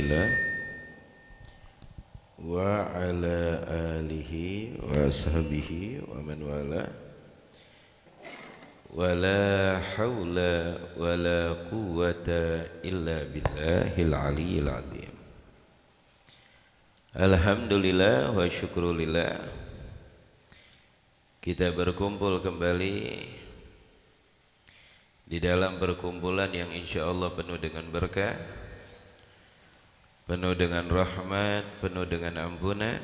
Rasulillah wa ala alihi wa sahbihi wa man wala wa la hawla wa la quwwata illa billahil aliyyil azim. Alhamdulillah wa syukrulillah, kita berkumpul kembali di dalam perkumpulan yang insya Allah penuh dengan berkah, penuh dengan rahmat, penuh dengan ampunan,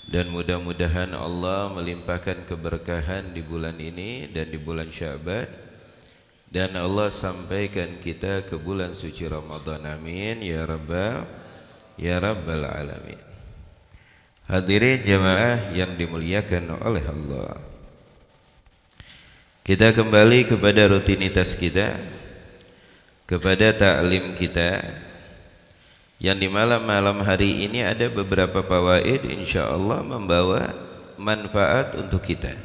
dan mudah-mudahan Allah melimpahkan keberkahan di bulan ini dan di bulan Sya'ban, dan Allah sampaikan kita ke bulan suci Ramadan. Amin ya rabbal alamin. Hadirin jamaah yang dimuliakan oleh Allah, kita kembali kepada rutinitas kita, kepada ta'lim kita, yang di malam-malam hari ini ada beberapa fawaid insyaallah membawa manfaat untuk kita,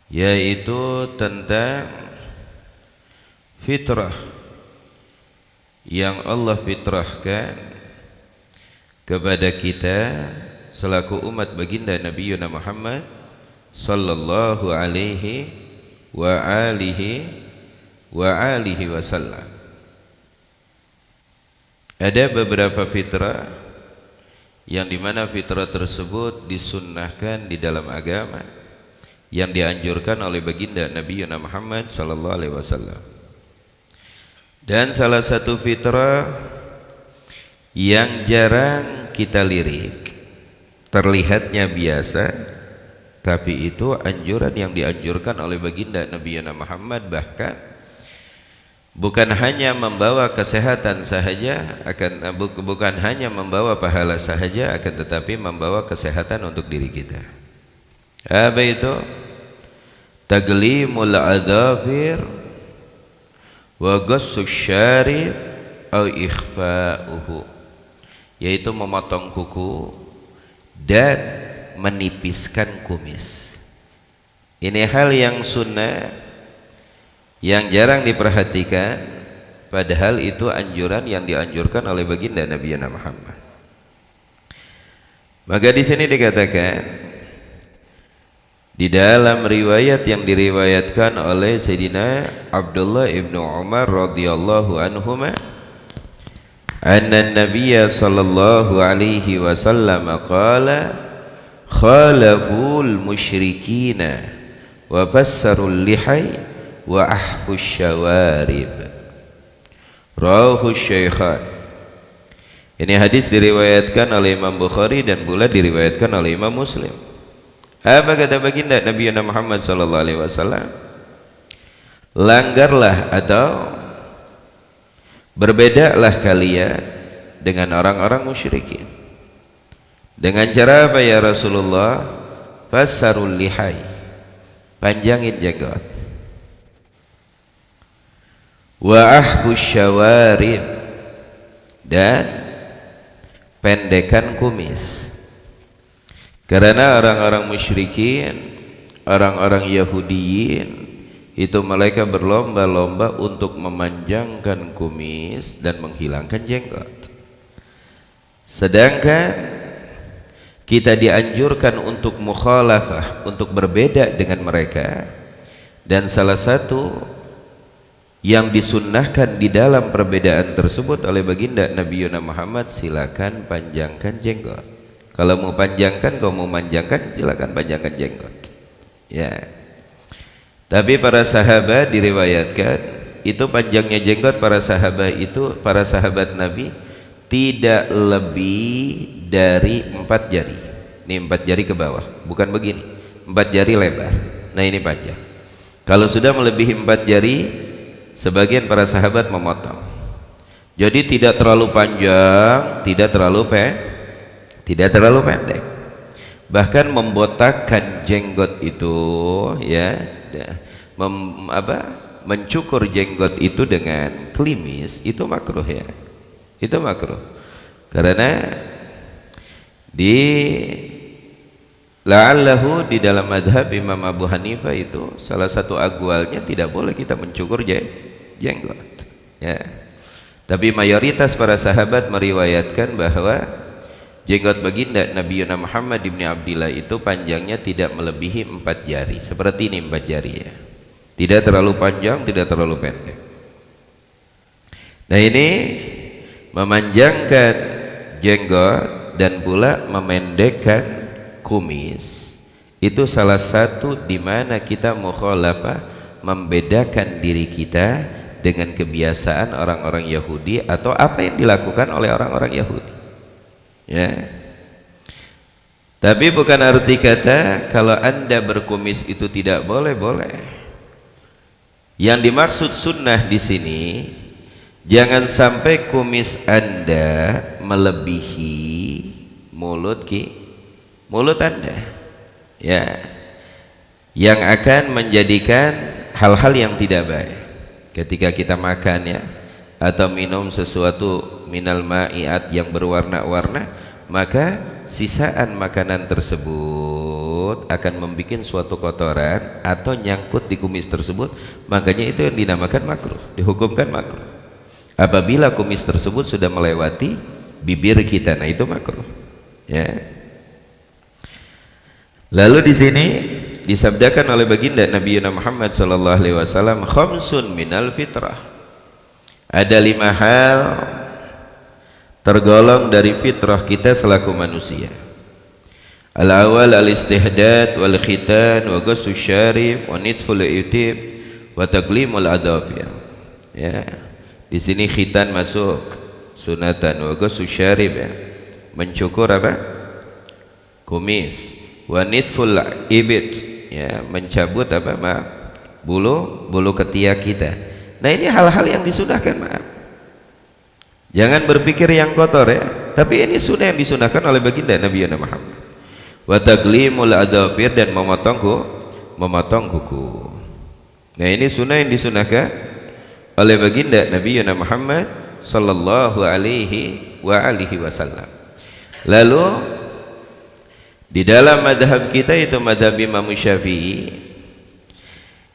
yaitu tentang fitrah yang Allah fitrahkan kepada kita selaku umat baginda Nabi Muhammad sallallahu alaihi wa alihi wasallam. Ada beberapa fitrah yang dimana fitrah tersebut disunnahkan di dalam agama, yang dianjurkan oleh baginda Nabi Muhammad sallallahu alaihi wasallam. Dan salah satu fitrah yang jarang kita lirik, terlihatnya biasa, tapi itu anjuran yang dianjurkan oleh baginda Nabi Muhammad, bahkan bukan hanya membawa kesehatan sahaja, bukan hanya membawa pahala sahaja, akan tetapi membawa kesehatan untuk diri kita. Apa itu? Taglimul adhafir wa ghassus syarib au ikhfa'uhu, yaitu memotong kuku dan menipiskan kumis. Ini hal yang sunnah yang jarang diperhatikan, padahal itu anjuran yang dianjurkan oleh baginda Nabi Muhammad. Maka di sini dikatakan di dalam riwayat yang diriwayatkan oleh Sayyidina Abdullah ibnu Umar radhiyallahu anhuma, anna Nabiyya sallallahu alaihi wasallam qala khalaful musyrikina wa fassarul lihay wa ahfus syawarib, rawahu syaikhan. Ini hadis diriwayatkan oleh Imam Bukhari dan pula diriwayatkan oleh Imam Muslim. Apa kata baginda Nabi Muhammad sallallahu alaihi wasallam? Langgarlah atau berbedalah kalian dengan orang-orang musyrikin. Dengan cara apa ya Rasulullah? Fassarul lihay, panjangin jenggot. Wa ahbus syawarib, dan pendekan kumis. Karena orang-orang musyrikin, orang-orang Yahudiyin itu mereka berlomba-lomba untuk memanjangkan kumis dan menghilangkan jenggot. Sedangkan kita dianjurkan untuk mukhalafah, untuk berbeda dengan mereka, dan salah satu yang disunnahkan di dalam perbedaan tersebut oleh baginda Nabi Muhammad, silakan panjangkan jenggot. Kalau mau panjangkan, kalau mau manjangkan, silakan panjangkan jenggot. Ya. Tapi para sahabat diriwayatkan itu panjangnya jenggot para sahabat Nabi tidak lebih dari 4 jari. Ini 4 jari ke bawah, bukan begini, 4 jari lebar. Nah ini panjang. Kalau sudah melebihi 4 jari, sebagian para sahabat memotong. Jadi tidak terlalu panjang, tidak terlalu pendek. Bahkan membotakkan jenggot itu, ya, mencukur jenggot itu dengan klimis, itu makruh, ya. Itu makruh. Karena la'allahu di dalam madhab Imam Abu Hanifah itu salah satu agwalnya tidak boleh kita mencukur jenggot, ya. Tapi mayoritas para sahabat meriwayatkan bahwa jenggot baginda Nabi Muhammad ibn Abdillah itu panjangnya tidak melebihi 4 jari. Seperti ini 4 jari ya. Tidak terlalu panjang, tidak terlalu pendek. Nah ini memanjangkan jenggot dan pula memendekkan kumis. Itu salah satu di mana kita mukhalafah, membedakan diri kita dengan kebiasaan orang-orang Yahudi atau apa yang dilakukan oleh orang-orang Yahudi. Ya. Tapi bukan arti kata kalau Anda berkumis itu tidak boleh, boleh. Yang dimaksud sunnah di sini, jangan sampai kumis Anda melebihi mulut Anda. Ya. Yang akan menjadikan hal-hal yang tidak baik. Ketika kita makan ya, atau minum sesuatu minal ma'iat yang berwarna-warna, maka sisaan makanan tersebut akan membuat suatu kotoran atau nyangkut di kumis tersebut. Makanya itu yang dinamakan makruh, dihukumkan makruh. Apabila kumis tersebut sudah melewati bibir kita, nah itu makruh. Ya. Lalu di sini disabdakan oleh baginda Nabi Muhammad sallallahu alaihi wasallam, khamsun minal fitrah. Ada 5 hal tergolong dari fitrah kita selaku manusia. Al-awwal al-istihdad wal khitan wa ghussus syarib wa nitful itib wa taqlimul adafir. Ya. Di sini khitan masuk sunatan, wa ghussus syarib ya. Mencukur apa? Kumis. Wa nitful ibit ya, mencabut apa? Maaf, bulu ketiak kita. Nah ini hal-hal yang disunahkan, maaf. Jangan berpikir yang kotor ya, tapi ini sunnah yang disunahkan oleh baginda Nabi Muhammad. Wa taqlimul adafir, dan memotong kuku. Nah ini sunnah yang disunahkan oleh baginda Nabi Muhammad sallallahu alaihi wasallam. Lalu di dalam madhab kita itu madhab Imam Syafi'i,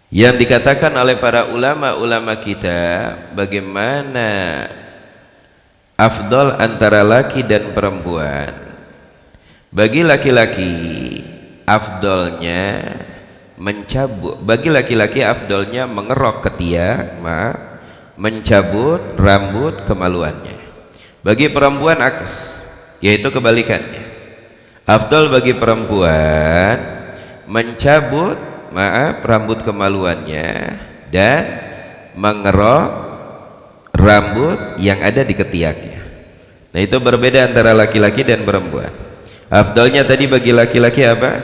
yang dikatakan oleh para ulama-ulama kita bagaimana afdal antara laki dan perempuan. Bagi laki-laki afdalnya mencabut, bagi laki-laki afdalnya mengerok ketiak, mencabut rambut kemaluannya. Bagi perempuan akes, yaitu kebalikannya. Afdal bagi perempuan mencabut rambut kemaluannya dan mengerok rambut yang ada di ketiaknya. Nah itu berbeda antara laki-laki dan perempuan. Afdalnya tadi bagi laki-laki apa?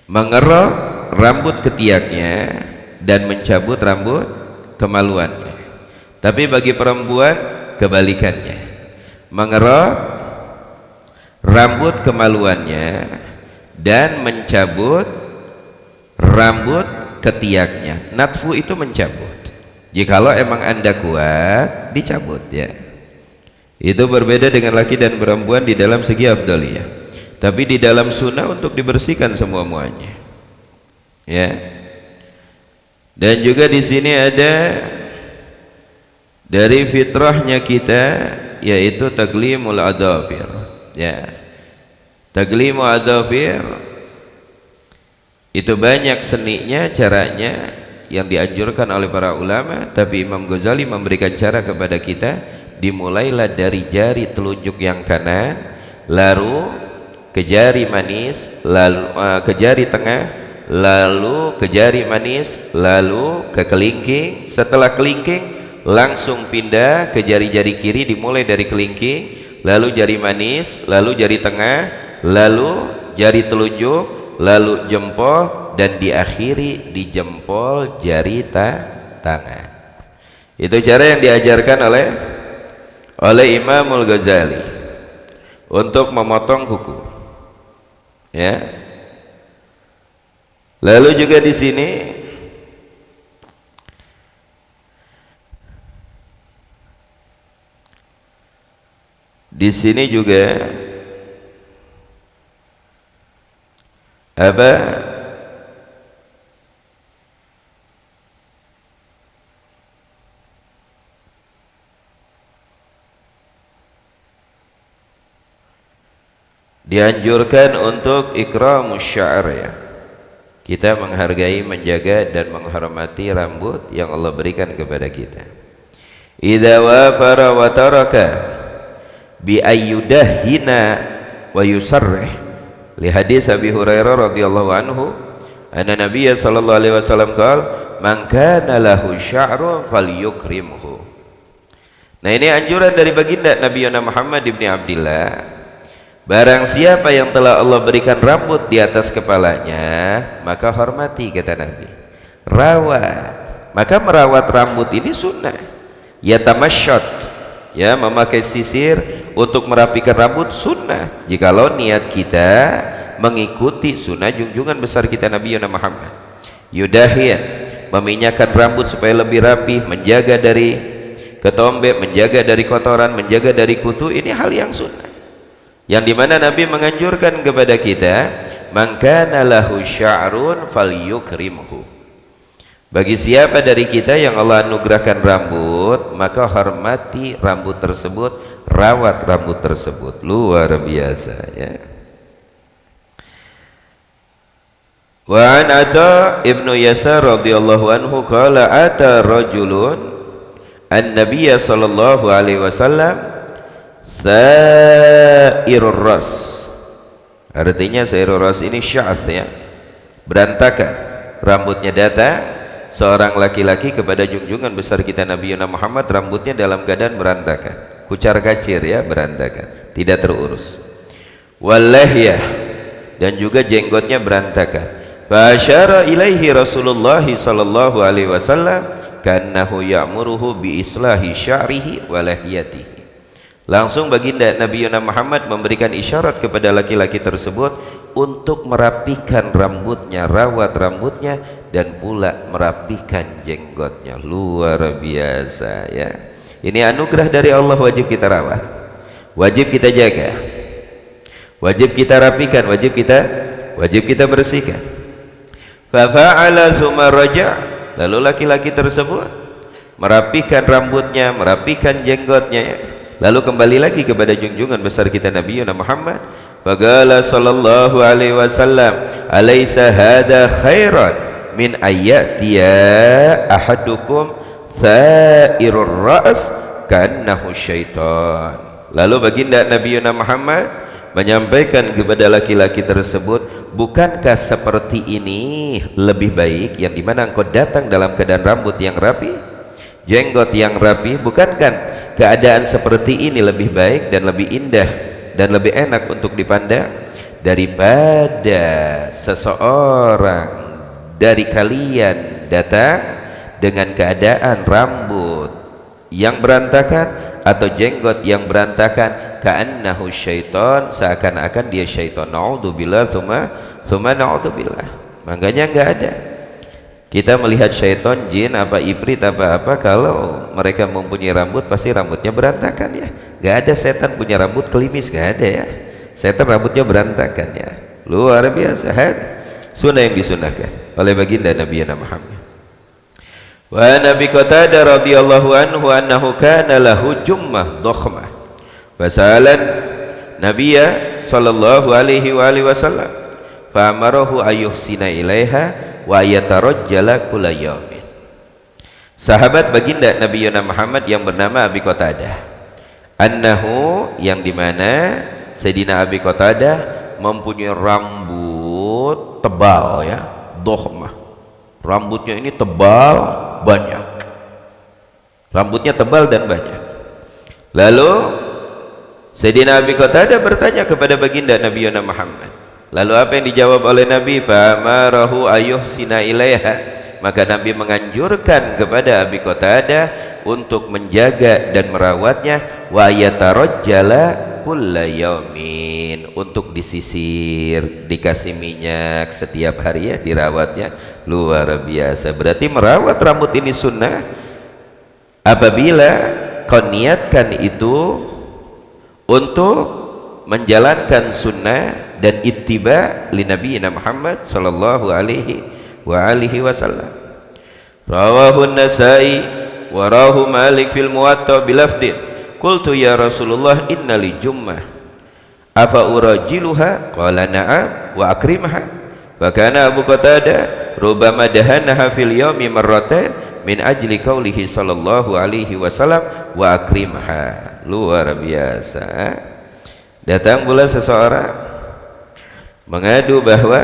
Mengerok rambut ketiaknya dan mencabut rambut kemaluannya. Tapi bagi perempuan kebalikannya, mengerok rambut kemaluannya dan mencabut rambut ketiaknya. Natfu itu mencabut. Jikalau emang Anda kuat, dicabut ya. Itu berbeda dengan laki dan perempuan di dalam segi afdaliyah. Tapi di dalam sunnah untuk dibersihkan semua-muanya. Ya. Dan juga di sini ada dari fitrahnya kita, yaitu taqlimul adafir. Ya, taqlimu adafir itu banyak seninya, caranya yang dianjurkan oleh para ulama. Tapi Imam Ghazali memberikan cara kepada kita, dimulailah dari jari telunjuk yang kanan, lalu ke jari manis, lalu ke jari tengah, lalu ke jari manis, lalu ke kelingking. Setelah kelingking langsung pindah ke jari-jari kiri, dimulai dari kelingking, lalu jari manis, lalu jari tengah, lalu jari telunjuk, lalu jempol, dan diakhiri di jempol jari tangan. Itu cara yang diajarkan oleh Imamul Ghazali untuk memotong kuku. Ya. Lalu juga di sini juga apa? dianjurkan untuk ikramus sya'r ya. Kita menghargai, menjaga dan menghormati rambut yang Allah berikan kepada kita. Idza wafara wa taraka bi ayyudahina wa yusarrih. Li hadis Abi Hurairah radhiyallahu anhu, anna Nabiy sallallahu alaihi wasallam qala, "Man kana lahu sya'run falyukrimhu." Nah, ini anjuran dari baginda Nabi Muhammad ibni Abdillah. Barang siapa yang telah Allah berikan rambut di atas kepalanya, maka hormati, kata Nabi. Rawat. Maka merawat rambut ini sunnah. Ya tamasyat, ya memakai sisir untuk merapikan rambut sunnah. Jikalau niat kita mengikuti sunnah junjungan besar kita Nabi Muhammad. Yudahin, meminyakan rambut supaya lebih rapi, menjaga dari ketombe, menjaga dari kotoran, menjaga dari kutu, ini hal yang sunnah. Yang dimana Nabi menganjurkan kepada kita, man kana lahu sya'run falyukrimhu. Bagi siapa dari kita yang Allah anugerahkan rambut, maka hormati rambut tersebut, rawat rambut tersebut. Luar biasa ya. Wa an Ata ibnu Yasar radhiyallahu anhu qala ata rajulun an-nabiy sallallahu alaihi wasallam sairur ras. Artinya sairur ras ini sya'ath ya, berantakan. Rambutnya datang seorang laki-laki kepada junjungan besar kita Nabi Muhammad, rambutnya dalam keadaan berantakan, kucar kacir ya, berantakan, tidak terurus. Wallahyah, dan juga jenggotnya berantakan. Fa asyara ilaihi Rasulullah sallallahu alaihi wasallam kannahu ya'muruhu bi islahi sya'rihi wa lahyatihi. Langsung baginda Nabi Muhammad memberikan isyarat kepada laki-laki tersebut untuk merapikan rambutnya, rawat rambutnya, dan pula merapikan jenggotnya. Luar biasa ya. Ini anugerah dari Allah, wajib kita rawat, wajib kita jaga, wajib kita rapikan, wajib kita bersihkan. Fa fa'ala tsumma raja', lalu laki-laki tersebut merapikan rambutnya, merapikan jenggotnya ya. Lalu kembali lagi kepada junjungan besar kita Nabi Muhammad. Faqala sallallahu alaihi wasallam, "Alaysa hadha khairan min ayyatiya ahadukum sairur ra's kannahu syaitan." Lalu baginda Nabi Muhammad menyampaikan kepada laki-laki tersebut, bukankah seperti ini lebih baik, yang dimana engkau datang dalam keadaan rambut yang rapi, jenggot yang rapi? Bukankah keadaan seperti ini lebih baik dan lebih indah dan lebih enak untuk dipandang daripada seseorang dari kalian datang dengan keadaan rambut yang berantakan atau jenggot yang berantakan, ka'annahu syaitan, seakan-akan dia syaitan. Na'udzubillah tsumma na'udzubillah. Makanya enggak ada kita melihat syaitan, jin, apa ibrit, apa-apa, kalau mereka mempunyai rambut pasti rambutnya berantakan ya. Gak ada setan punya rambut kelimis, gak ada ya. Setan rambutnya berantakan ya. Luar biasa. Sunnah yang disunahkan oleh baginda Nabi Muhammad. Wa Nabi Qatadah radhiyallahu anhu annahu kana lahu jummah dhakhmah. Fasalan Nabiyya sallallahu alaihi wasallam fa amarahu ayyuhsina ilaiha wa yatarajjala kulla yaumin. Sahabat baginda Nabi Muhammad yang bernama Abi Qatadah, annahu, yang dimana Sayyidina Abi Qatadah mempunyai rambut tebal ya, dohmah, rambutnya ini tebal banyak, rambutnya tebal dan banyak. Lalu Sayyidina Abi Qatadah bertanya kepada baginda Nabi Muhammad, lalu apa yang dijawab oleh Nabi? Famarahu ayyuhsina ilaiha, maka Nabi menganjurkan kepada Abi Qatadah untuk menjaga dan merawatnya, wa yatarajjala kulla yaumin, untuk disisir, dikasih minyak setiap hari ya, dirawatnya. Luar biasa. Berarti merawat rambut ini sunnah apabila kau niatkan itu untuk menjalankan sunnah dan ittiba li Nabi Muhammad sallallahu alaihi wasallam. Rawahu an-Nasa'i wa rawahu Malik fil Muwatta bilafdin qultu ya Rasulullah inna li jummah afa urajiluha qala na'am wa akrimha wa kana Abu Qatadah rubama dahanaha fil yawmi marratain min ajli qaulihi sallallahu alaihi wasallam wa akrimha. Luar biasa. Datang pula seseorang mengadu bahwa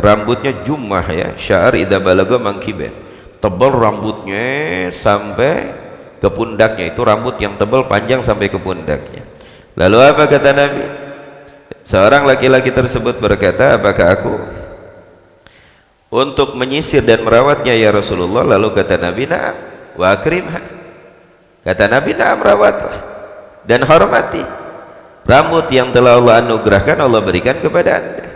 rambutnya jummah, ya, sya'ar idza balagha mankiban, tebal rambutnya sampai ke pundaknya, itu rambut yang tebal panjang sampai ke pundaknya. Lalu apa kata Nabi? Seorang laki-laki tersebut berkata, apakah aku untuk menyisir dan merawatnya ya Rasulullah? Lalu kata Nabi, na'am wa akrimha. Kata Nabi, na'am, rawatlah dan hormati rambut yang telah Allah anugerahkan, Allah berikan kepada anda.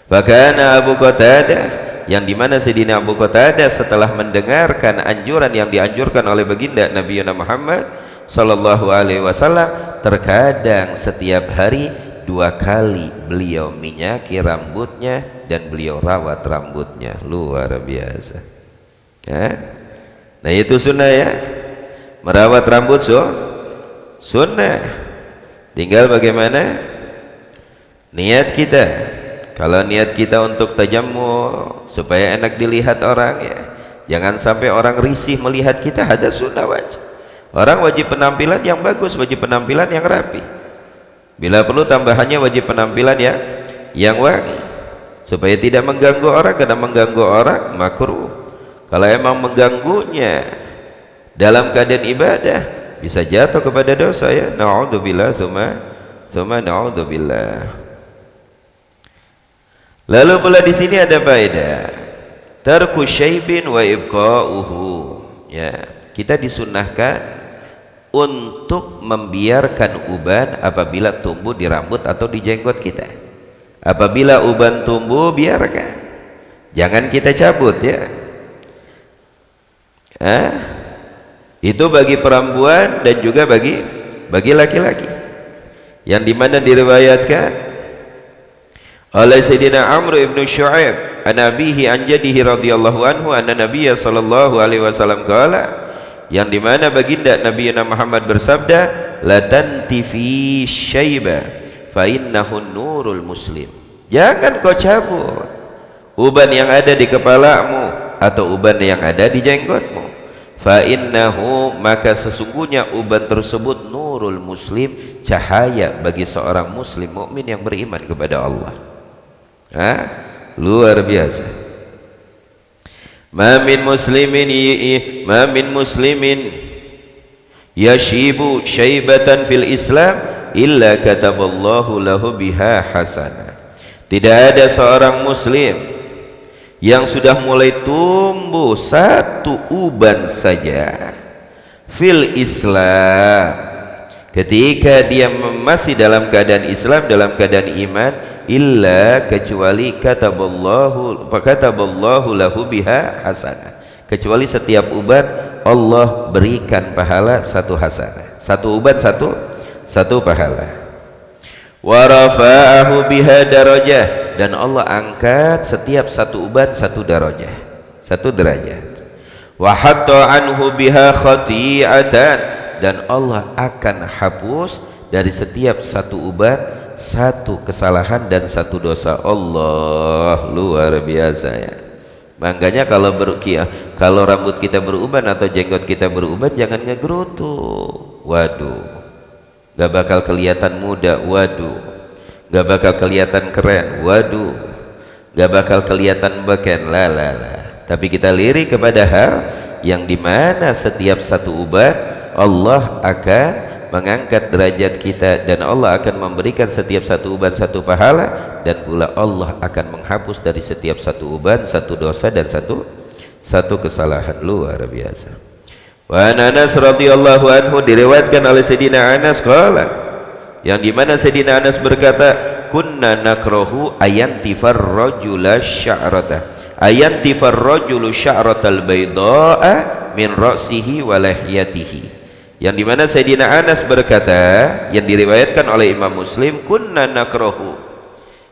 Bahkan Abu Qatadah, yang dimana Sayyidina Abu Qatadah setelah mendengarkan anjuran yang dianjurkan oleh baginda Nabi Muhammad sallallahu alaihi wasallam, terkadang setiap hari 2 kali beliau minyaki rambutnya dan beliau rawat rambutnya. Luar biasa, ya. Nah itu sunnah, ya, merawat rambut sunnah. Tinggal bagaimana niat kita. Kalau niat kita untuk tajammu supaya enak dilihat orang, ya, jangan sampai orang risih melihat kita, ada sunnah wajib. Orang wajib penampilan yang bagus, wajib penampilan yang rapi. Bila perlu tambahannya wajib penampilan yang wangi, supaya tidak mengganggu orang. Karena mengganggu orang makruh. Kalau emang mengganggunya dalam keadaan ibadah, bisa jatuh kepada dosa, ya. Na'udzubillah, tsumma na'udzubillah. Lalu pula di sini ada faedah tarku syaibin wa ibqa'uhu, ya, kita disunnahkan untuk membiarkan uban apabila tumbuh di rambut atau di jenggot kita. Apabila uban tumbuh, biarkan, jangan kita cabut, ya. Itu bagi perempuan dan juga bagi laki-laki, yang dimana diriwayatkan oleh Sayyidina Amr ibn Shu'aib an abihi an jadihi radhiyallahu anhu anna Nabiyya sallallahu alaihi wasallam qala, yang dimana baginda Nabi Muhammad bersabda, la tantifi syaiba fa innahu nurul muslim. Jangan kau cabut uban yang ada di kepalamu atau uban yang ada di jenggotmu. Fa innahu, maka sesungguhnya uban tersebut nurul muslim, cahaya bagi seorang muslim mukmin yang beriman kepada Allah. Luar biasa. Ma min muslimin yashibu syaibatan fil Islam illa kataballahu lahu biha hasanah. Tidak ada seorang muslim yang sudah mulai tumbuh satu uban saja fil Islam, ketika dia masih dalam keadaan Islam, dalam keadaan iman, illa, kecuali kataballahu lahu biha hasanah, kecuali setiap uban Allah berikan pahala satu hasanah, satu uban satu pahala. Wa rafa'ahu biha darajah, dan Allah angkat setiap satu uban satu darajah, satu derajat. Wa hatta anhu biha khati'atan, dan Allah akan hapus dari setiap satu uban satu kesalahan dan satu dosa. Allah, luar biasa, ya. Makanya kalau rambut kita beruban atau jenggot kita beruban, jangan ngegerutu. Waduh, gak bakal kelihatan muda. Waduh, gak bakal kelihatan keren. Waduh, gak bakal kelihatan beken. Lah. Tapi kita lirik kepada hal yang dimana setiap satu uban Allah akan mengangkat derajat kita, dan Allah akan memberikan setiap satu uban satu pahala, dan pula Allah akan menghapus dari setiap satu uban satu dosa dan satu kesalahan. Luar biasa. Wa Anas radhiyallahu anhu, diriwayatkan oleh Sayyidina Anas qala, yang dimana Sayyidina Anas berkata, kunna nakrahu ayantifar rajula sya'rata ayantifar rajulu sya'ratal bayda'a min ra'sihi wa lihyatihi. Yang dimana Sayyidina Anas berkata, yang diriwayatkan oleh Imam Muslim, kunna nakrahu,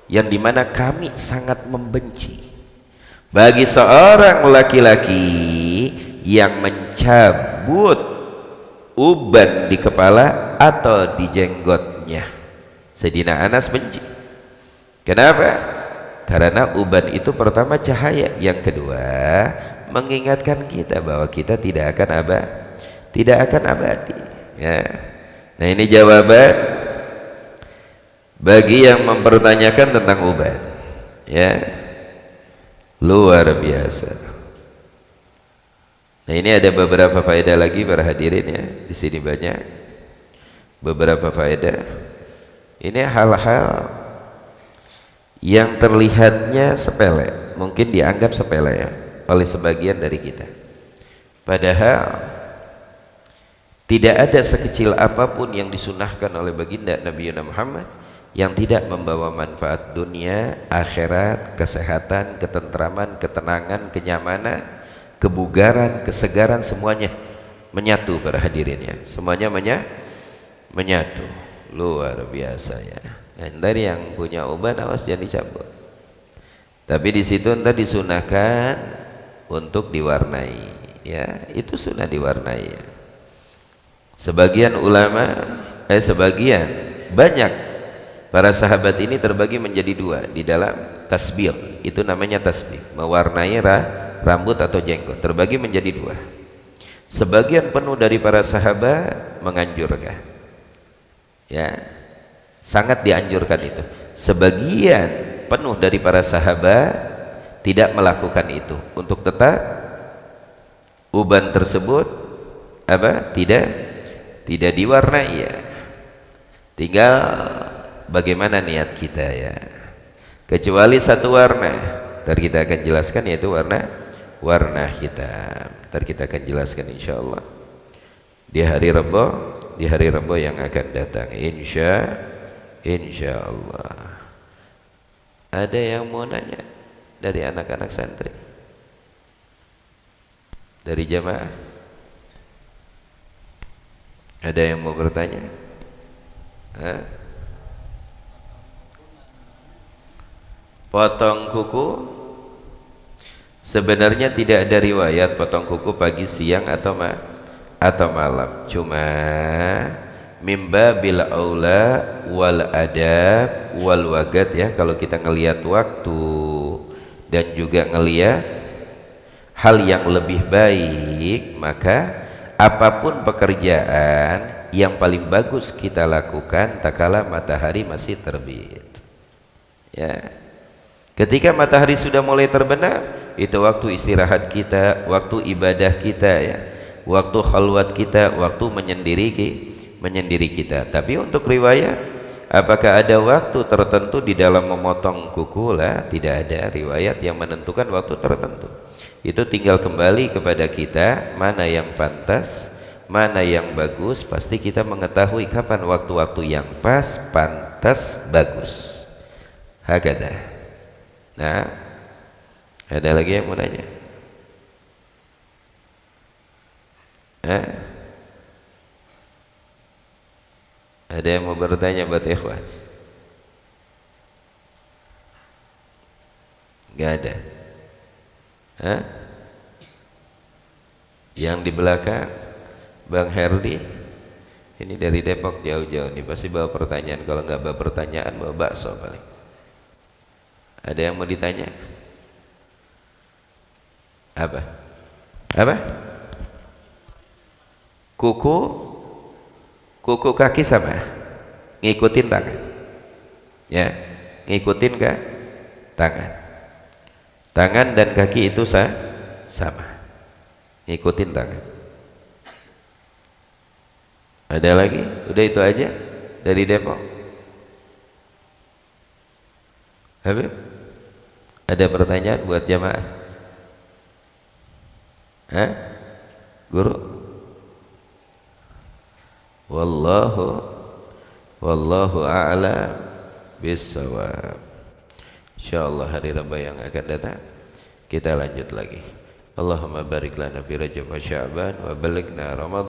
yang dimana kami sangat membenci bagi seorang laki-laki yang mencabut uban di kepala atau di jenggotnya. Sayyidina Anas benci. Kenapa? Karena uban itu pertama cahaya, yang kedua mengingatkan kita bahwa kita tidak akan abadi, ya. Nah, ini jawaban bagi yang mempertanyakan tentang uban, ya. Luar biasa. Nah, ini ada beberapa faedah lagi para hadirin, ya. Di sini banyak beberapa faedah. Ini hal-hal yang terlihatnya sepele, mungkin dianggap sepele, ya, oleh sebagian dari kita. Padahal tidak ada sekecil apapun yang disunahkan oleh baginda Nabi Muhammad yang tidak membawa manfaat dunia, akhirat, kesehatan, ketentraman, ketenangan, kenyamanan, kebugaran, kesegaran, semuanya menyatu para hadirin, ya. Semuanya menyatu. Luar biasa, ya. Nah, dari yang punya uban awas jangan dicabut. Tapi di situ ntar disunahkan untuk diwarnai, ya. Itu sunnah diwarnai, ya. Sebagian ulama, sebagian banyak para sahabat ini terbagi menjadi dua di dalam tasbih. Itu namanya tasbih, mewarnai rambut atau jenggot, terbagi menjadi dua. Sebagian penuh dari para sahabat menganjurkan, ya, sangat dianjurkan itu. Sebagian penuh dari para sahabat tidak melakukan itu, untuk tetap uban tersebut tidak diwarnai, ya. Tinggal bagaimana niat kita, ya. Kecuali satu warna, ntar kita akan jelaskan, yaitu warna hitam. Ntar kita akan jelaskan insyaallah di hari Rabu yang akan datang, insyaallah. Ada yang mau nanya dari anak-anak santri, dari jamaah? Ada yang mau bertanya? Potong kuku sebenarnya tidak ada riwayat potong kuku pagi, siang atau malam. Cuma mimba bil aula wal adab wal wagat, ya. Kalau kita ngelihat waktu dan juga ngelihat hal yang lebih baik, maka apapun pekerjaan yang paling bagus kita lakukan tatkala matahari masih terbit, ya. Ketika matahari sudah mulai terbenam, itu waktu istirahat kita, waktu ibadah kita, ya, waktu khalwat kita, waktu menyendiri kita. Tapi untuk riwayat apakah ada waktu tertentu di dalam memotong kuku? Lah, tidak ada riwayat yang menentukan waktu tertentu. Itu tinggal kembali kepada kita, mana yang pantas, mana yang bagus. Pasti kita mengetahui kapan waktu-waktu yang pas, pantas, bagus. Hakada. Nah, ada lagi yang mau nanya? Ada yang mau bertanya buat ikhwan? Gak ada. Yang di belakang, Bang Herdi, ini dari Depok jauh-jauh nih, pasti bawa pertanyaan. Kalau nggak bawa pertanyaan, bawa bakso paling. Ada yang mau ditanya? Apa? Kuku kaki sama, ngikutin tangan, ya, ngikutin tangan dan kaki itu sama, ngikutin tangan. Ada lagi? Udah itu aja dari Depok. Habib, ada pertanyaan buat jamaah? Guru? Wallahu a'lam bissawab. Insyaallah hari Rabu yang akan datang kita lanjut lagi. Allahumma barik lana fi Rajab wa Sya'ban wa balighna Ramadan.